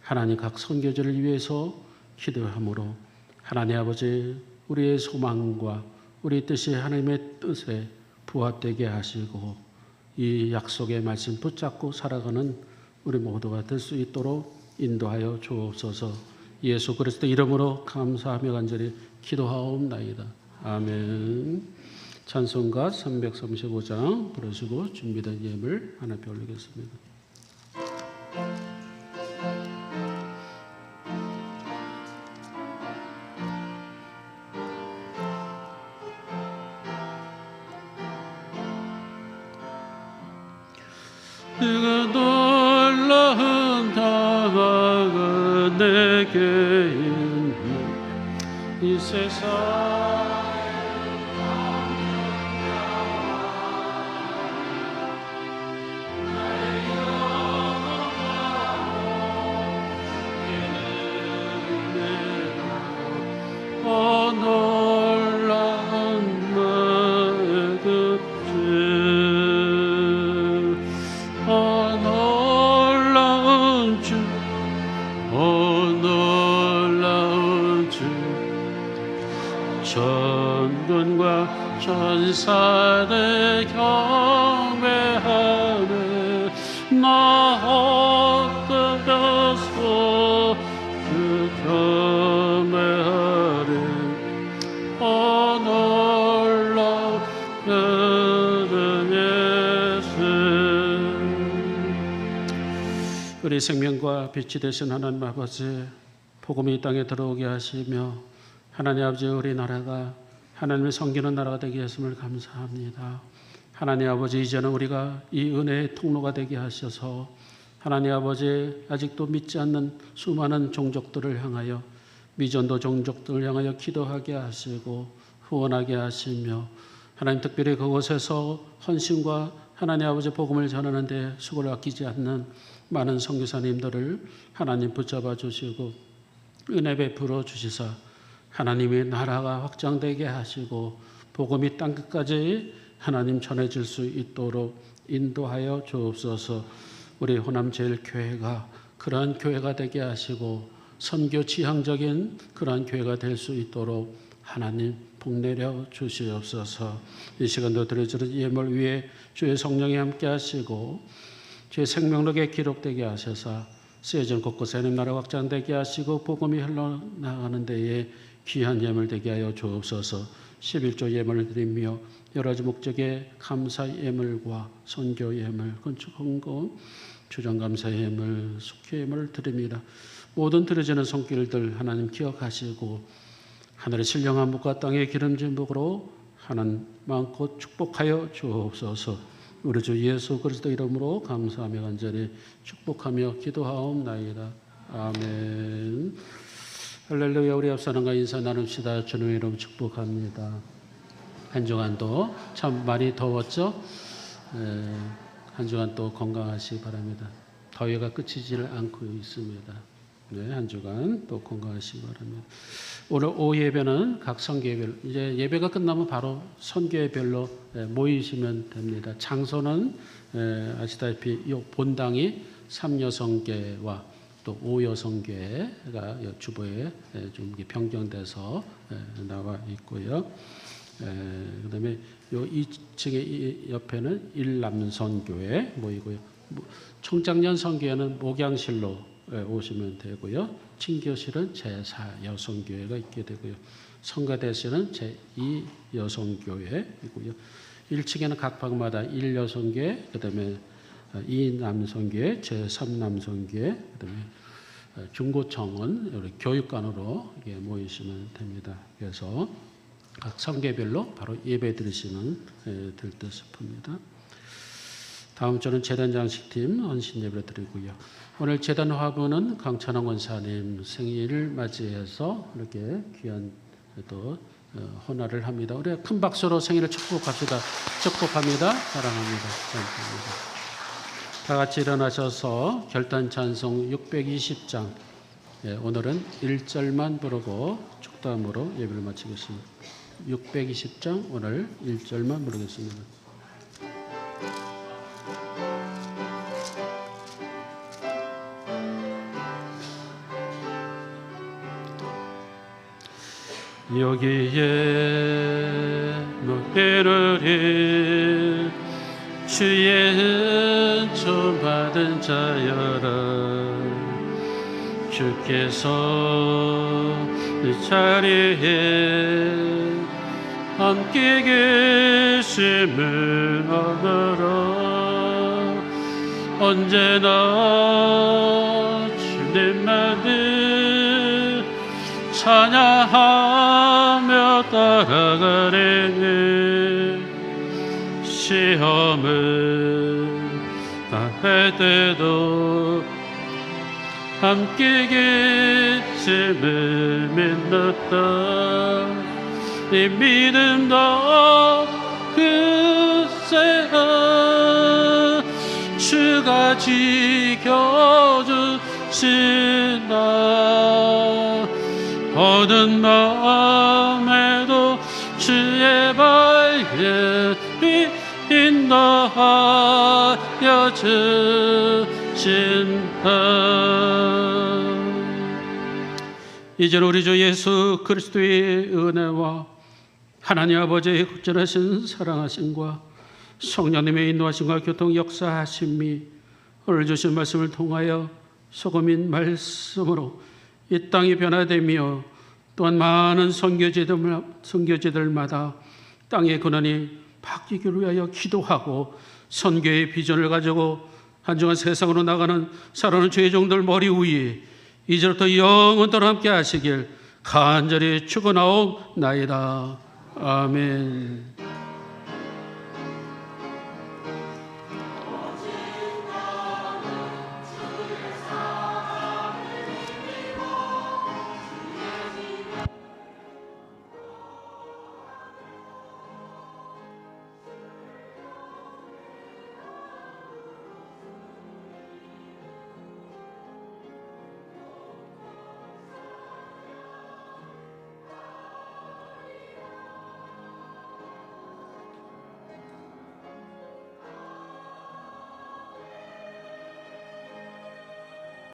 하나님 각 선교지를 위해서 기도함으로 하나님 아버지 우리의 소망과 우리 뜻이 하나님의 뜻에 부합되게 하시고 이 약속의 말씀 붙잡고 살아가는 우리 모두가 될 수 있도록 인도하여 주옵소서. 예수 그리스도 이름으로 감사하며 간절히 기도하옵나이다. 아멘. 찬송가 335장 부르시고 준비된 예물 하나 올리겠습니다. 그 놀라운 평화가 내게 있는 이 세상 놀라운 나의 주 놀라운 주 놀라운 주 천군과 천사를 경배하네 나 엎드려서 주 경배하네 놀라운 예수 우리 생명과 빛이 되신 하나님 아버지 복음이 이 땅에 들어오게 하시며 하나님 아버지 우리나라가 하나님을 섬기는 나라가 되게 하심을 감사합니다. 하나님 아버지 이제는 우리가 이 은혜의 통로가 되게 하셔서 하나님 아버지 아직도 믿지 않는 수많은 종족들을 향하여 미전도 종족들을 향하여 기도하게 하시고 후원하게 하시며 하나님 특별히 그곳에서 헌신과 하나님 아버지 복음을 전하는 데 수고를 아끼지 않는 많은 선교사님들을 하나님 붙잡아 주시고 은혜 베풀어 주시사 하나님의 나라가 확장되게 하시고 복음이 땅끝까지 하나님 전해질 수 있도록 인도하여 주옵소서. 우리 호남제일교회가 그러한 교회가 되게 하시고 선교 지향적인 그러한 교회가 될 수 있도록 하나님 복내려 주시옵소서. 이 시간도 드려지는 예물 위에 주의 성령이 함께 하시고 주의 생명록에 기록되게 하셔서 세전 곳곳에 하나님 나라 확장되게 하시고 복음이 흘러나가는 데에 귀한 예물 되게 하여 주옵소서. 11조 예물을 드리며 여러 가지 목적의 감사 예물과 선교 예물, 건축 헌금, 주정감사 예물, 숙회 예물을 드립니다. 모든 드려지는 손길들 하나님 기억하시고 하늘의 신령한 묵과 땅의 기름진 묵으로 하나님 마음껏 축복하여 주옵소서. 우리 주 예수 그리스도 이름으로 감사하며 간절히 축복하며 기도하옵나이다. 아멘. 할렐루야. 우리 앞사람과 인사 나눕시다. 주님의 이름 축복합니다. 한 주간도 참 많이 더웠죠? 한 주간 또 건강하시기 바랍니다. 더위가 끝이지를 않고 있습니다. 네, 한 주간 또 건강하시기 바랍니다. 오늘 오후 예배는 각 선교회별 이제 예배가 끝나면 바로 선교회별로 모이시면 됩니다. 장소는 아시다시피 이 본당이 3여성교회와 또 5여성교회가 주보에 좀 변경돼서 나와 있고요. 그다음에 요 2층의 옆에는 1남선교회 모이고요. 총장년 선교회는 목양실로 오시면 되고요. 친교실은 제4여성교회가 있게 되고요. 성가대실은 제2여성교회이고요. 1층에는 각 방마다 1여성교회, 그다음에 2남성교회, 제3남성교회, 그다음에 중고청은 우리 교육관으로 모이시면 됩니다. 그래서 각 성계별로 바로 예배 드리시면 될 듯 싶습니다. 다음 주는 재단 장식팀 헌신 예배 드리고요. 오늘 재단 화부는 강찬홍 원사님 생일을 맞이해서 이렇게 귀한 또 헌화를 합니다. 우리 큰 박수로 생일을 축복합시다. 축복합니다. 사랑합니다. 감사합니다. 다 같이 일어나셔서 결단 찬송 620장 오늘은 1절만 부르고 축도함으로 예배를 마치겠습니다. 620장 오늘 1절만 부르겠습니다. 여기에 노래를 주의 은총 받은 자여라. 주께서 이 자리에 함께 계심을 알아라. 언제나 주님만을 찬양하며 따라가리니 시험을 당할 때도 함께 계심을 믿었다. 이 믿음도 그새가 주가 지켜주신다. 어두운 마음에도 주의 밝음이 인도하여 주신다. 이제는 우리 주 예수 그리스도의 은혜와 하나님 아버지의 극진하신 사랑하심과 성령님의 인도하심과 교통 역사하심이 오늘 주신 말씀을 통하여 소금인 말씀으로 이 땅이 변화되며 또한 많은 선교지들마다 땅의 근원이 바뀌기를 위하여 기도하고 선교의 비전을 가지고 한중한 세상으로 나가는 살아가는 주의 종들 머리 위에 이제부터 영원토록 함께 하시길 간절히 축원하옵나이다. 아멘.